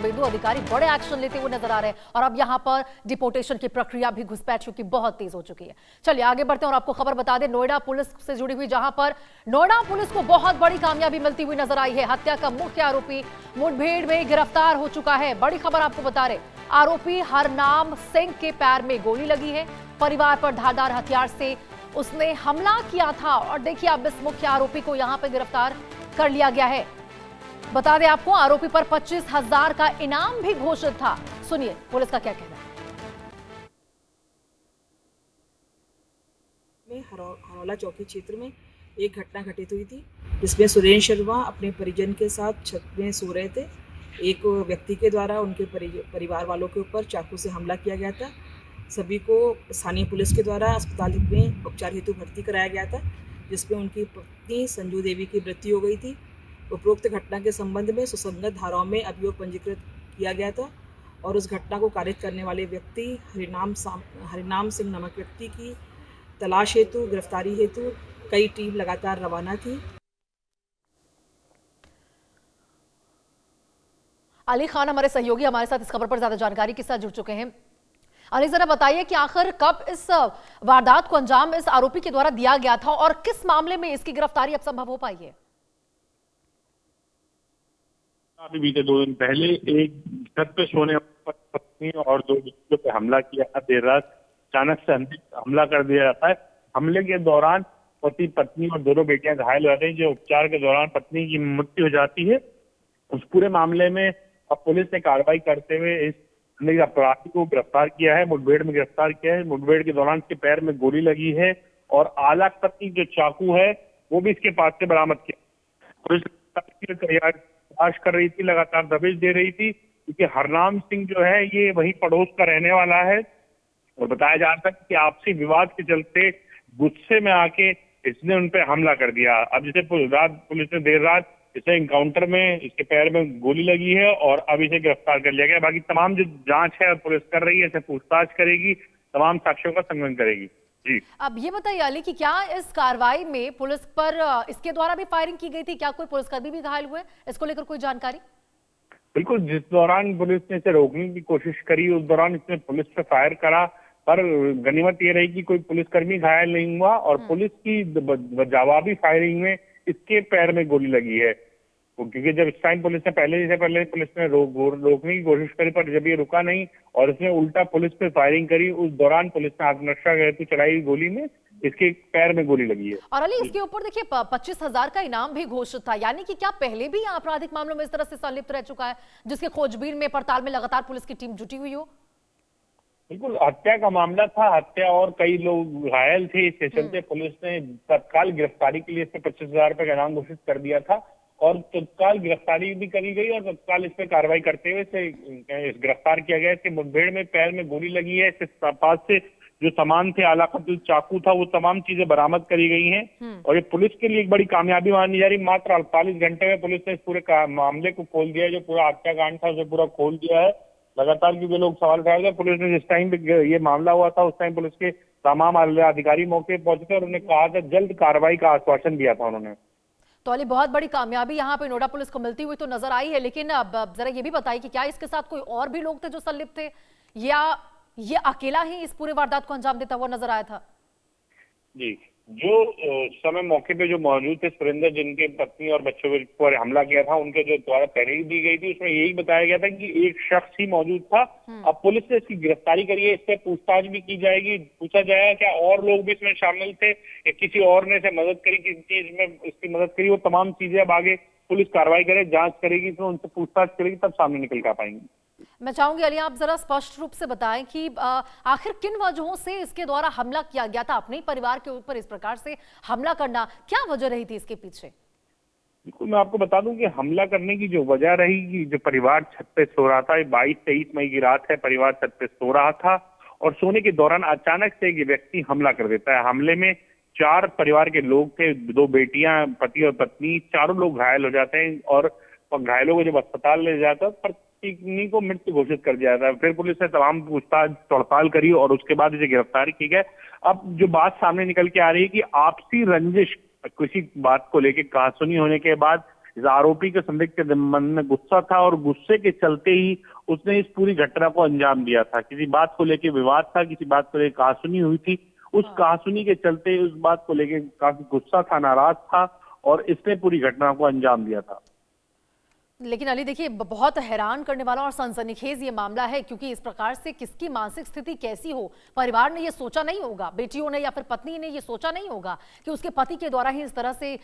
संवेदु अधिकारी बड़े एक्शन लेते हुए नजर आ रहे हैं और अब यहां पर डिपोर्टेशन की प्रक्रिया भी घुसपैठ की बहुत तेज हो चुकी है। चलिए आगे बढ़ते हैं और आपको खबर बता दें नोएडा पुलिस से जुड़ी हुई, जहां पर नोएडा पुलिस को बहुत बड़ी कामयाबी मिलती हुई नजर आई है। हत्या का मुख्य आरोपी मुठभेड़ में गिरफ्तार हो चुका है। बड़ी खबर आपको बता रहे, आरोपी हरनाम सिंह के पैर में गोली लगी है। परिवार पर धारदार हथियार से उसने हमला किया था और देखिए अब इस मुख्य आरोपी को यहां पर गिरफ्तार कर लिया गया है। बता दें आपको, आरोपी पर 25,000 का इनाम भी घोषित था। सुनिए पुलिस का क्या कहना है। हरौला चौकी क्षेत्र में एक घटना घटित हुई थी, जिसमें सुरेंद्र शर्मा अपने परिजन के साथ छत में सो रहे थे। एक व्यक्ति के द्वारा उनके परिवार वालों के ऊपर चाकू से हमला किया गया था। सभी को स्थानीय पुलिस के द्वारा अस्पताल में उपचार हेतु भर्ती कराया गया था, जिसमें उनकी पत्नी संजू देवी की मृत्यु हो गई थी। उपरोक्त घटना के संबंध में सुसंगत धाराओं में अभियोग पंजीकृत किया गया था और उस घटना को कारित करने वाले व्यक्ति हरिनाम सिंह नामक व्यक्ति की तलाश हेतु, गिरफ्तारी हेतु कई टीम लगातार रवाना थी। अली खान हमारे सहयोगी हमारे साथ इस खबर पर ज्यादा जानकारी के साथ जुड़ चुके हैं। अली, जरा बताइए कि आखिर कब इस वारदात को अंजाम इस आरोपी के द्वारा दिया गया था और किस मामले में इसकी गिरफ्तारी अब संभव हो पाई है? अभी बीते 2 दिन पहले एक छत पे सोने पत्नी और 2 बच्चों पे हमला किया था। देर रात अचानक से हमला कर दिया जाता है। हमले के दौरान पति पत्नी और दोनों बेटियां घायल हो जाती हैं, जो उपचार के दौरान पत्नी की मृत्यु हो जाती है। उस पूरे मामले में अब पुलिस ने कार्रवाई करते हुए इस अपराधी को गिरफ्तार किया है, मुठभेड़ में गिरफ्तार किया है। मुठभेड़ के दौरान इसके पैर में गोली लगी है और आला पत्नी जो चाकू है वो भी इसके पास से बरामद किया। पुलिस तलाश कर रही थी, लगातार दबिश दे रही थी, क्योंकि हरनाम सिंह जो है ये वही पड़ोस का रहने वाला है और बताया जा रहा था कि आपसी विवाद के चलते गुस्से में आके इसने उन पे हमला कर दिया। अब जैसे पुलिस ने देर रात इसे एनकाउंटर में इसके पैर में गोली लगी है और अब इसे गिरफ्तार कर लिया गया। बाकी तमाम जो जांच है पुलिस कर रही है, इसे पूछताछ करेगी, तमाम साक्ष्यों का संकलन करेगी। जी, अब ये बताइए अली कि क्या इस कार्रवाई में पुलिस पर इसके द्वारा भी फायरिंग की गई थी? क्या कोई पुलिसकर्मी भी घायल हुए? इसको लेकर कोई जानकारी? बिल्कुल, जिस दौरान पुलिस ने इसे रोकने की कोशिश करी उस दौरान इसने पुलिस पे फायर करा, पर गनीमत ये रही कि कोई पुलिसकर्मी घायल नहीं हुआ और पुलिस की जवाबी फायरिंग में इसके पैर में गोली लगी है। क्योंकि जब इस टाइम पुलिस ने पहले पुलिस ने रोकने की कोशिश करी, पर जब ये रुका नहीं और इसने उल्टा पुलिस पे फायरिंग करी, उस दौरान पुलिस ने आत्मरक्षा हेतु चलाई गोली में इसके पैर में गोली लगी है। और अली, इसके ऊपर देखिए 25,000 का इनाम भी घोषित था, यानी कि क्या पहले भी आपराधिक मामलों में इस तरह से संलिप्त रह चुका है, जिसके खोजबीन में पड़ताल में लगातार पुलिस की टीम जुटी हुई हो? बिल्कुल, हत्या का मामला था, हत्या और कई लोग घायल थे। इसके चलते पुलिस ने तत्काल गिरफ्तारी के लिए इससे 25,000 रुपए का इनाम घोषित कर दिया था और तत्काल गिरफ्तारी भी करी गई और तत्काल इस पर कार्रवाई करते हुए इसे गिरफ्तार किया गया। इसके मुठभेड़ में पैर में गोली लगी है। इसके पास से जो सामान थे, आलाकत चाकू था, वो तमाम चीजें बरामद करी गई हैं और ये पुलिस के लिए एक बड़ी कामयाबी मानी जा रही। मात्र 48 घंटे में पुलिस ने इस पूरे मामले को खोल दिया है। जो पूरा हत्याकांड था उसे पूरा खोल दिया है। लगातार क्योंकि लोग सवाल उठा रहे थे, पुलिस ने जिस टाइम पे ये मामला हुआ था उस टाइम पुलिस के तमाम अधिकारी मौके पहुंचे थे और उन्हें कहा था, जल्द कार्रवाई का आश्वासन दिया था उन्होंने। तो अली, बहुत बड़ी कामयाबी यहाँ पे नोएडा पुलिस को मिलती हुई तो नजर आई है, लेकिन अब जरा ये भी बताइए कि क्या इसके साथ कोई और भी लोग थे जो संलिप्त थे या ये अकेला ही इस पूरे वारदात को अंजाम देता हुआ नजर आया था? जी, जो समय मौके पे जो मौजूद थे सुरेंद्र, जिनके पत्नी और बच्चों पर हमला किया था, उनके जो द्वारा तहरीर दी गई थी उसमें यही बताया गया था कि एक शख्स ही मौजूद था। अब पुलिस ने इसकी गिरफ्तारी करी है, इससे पूछताछ भी की जाएगी, पूछा जाएगा क्या और लोग भी इसमें शामिल थे या किसी और ने इसे मदद करी, किसी चीज में इसकी मदद करी। वो तमाम चीजें अब आगे पुलिस कार्रवाई करे, जांच करेगी, तो उनसे पूछताछ करेगी, तब सामने निकल कर पाएंगे। मैं चाहूंगी अली, आप जरा स्पष्ट रूप से बताएं कि आखिर किन वजहों से इसके द्वारा हमला किया गया था? अपने परिवार के ऊपर इस प्रकार से हमला करना, क्या वजह रही थी इसके पीछे? बिल्कुल, मैं आपको बता दूं कि हमला करने की जो वजह रही कि जो परिवार छत पे सो रहा था, 22-23 मई की रात है, परिवार छत पे सो रहा था और सोने के दौरान अचानक से एक व्यक्ति हमला कर देता है। हमले में 4 परिवार के लोग थे, 2 बेटियां, पति और पत्नी, चारों लोग घायल हो जाते हैं और घायलों को जब अस्पताल ले जाता है पर इन्हीं को मृत्यु घोषित कर दिया था। फिर पुलिस ने तमाम पूछताछ पड़ताल करी और उसके बाद इसे गिरफ्तार की गई। अब जो बात सामने निकल के आ रही है कि आपसी रंजिश किसी बात को लेकर कहासुनी होने के बाद इस आरोपी के संदिग्ध के मन में गुस्सा था और गुस्से के चलते ही उसने इस पूरी घटना को अंजाम दिया था। किसी बात को लेकर विवाद था, किसी बात को लेकर कहासुनी हुई थी, उस कहासुनी के चलते उस बात को लेकर काफी गुस्सा था, नाराज था और इसने पूरी घटना को अंजाम दिया था। लेकिन अली देखिए, बहुत हैरान करने वाला और सनसनीखेज ये मामला है, क्योंकि इस प्रकार से किसकी मानसिक स्थिति कैसी हो, परिवार ने ये सोचा नहीं होगा, बेटियों ने या फिर पत्नी ने ये सोचा नहीं होगा कि उसके पति के द्वारा ही इस तरह से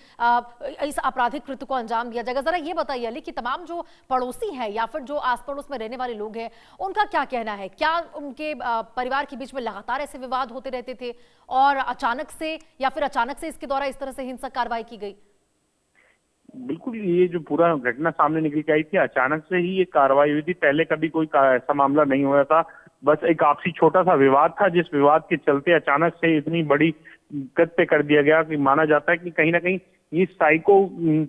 इस आपराधिक कृत्य को अंजाम दिया जाएगा। जरा ये बताइए अली कि तमाम जो पड़ोसी हैं या फिर जो आस पड़ोस में रहने वाले लोग हैं, उनका क्या कहना है? क्या उनके परिवार के बीच में लगातार ऐसे विवाद होते रहते थे और अचानक से इसके द्वारा इस तरह से हिंसक कार्रवाई की गई? बिल्कुल, ये जो पूरा घटना सामने निकल के आई थी, अचानक से ही ये कार्रवाई हुई थी। पहले कभी कोई ऐसा मामला नहीं हुआ था, बस एक आपसी छोटा सा विवाद था, जिस विवाद के चलते अचानक से इतनी बड़ी कृत्य कर दिया गया कि माना जाता है कि कहीं ना कहीं ये साइको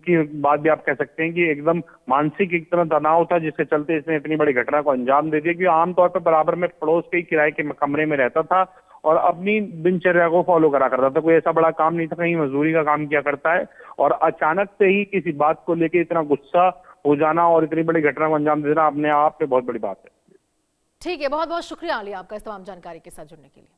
की बात भी आप कह सकते हैं कि एकदम मानसिक एक तरह तनाव था, जिसके चलते इसने इतनी बड़ी घटना को अंजाम दे दिया। क्योंकि आमतौर पर बराबर में पड़ोस के किराए के कमरे में रहता था और अपनी दिनचर्या को फॉलो करा करता था, कोई ऐसा बड़ा काम नहीं था, कहीं मजदूरी का काम किया करता है और अचानक से ही किसी बात को लेकर इतना गुस्सा हो जाना और इतनी बड़ी घटना को अंजाम देना अपने आप में बहुत बड़ी बात है। ठीक है, बहुत बहुत शुक्रिया अली आपका इस तमाम जानकारी के साथ जुड़ने के लिए।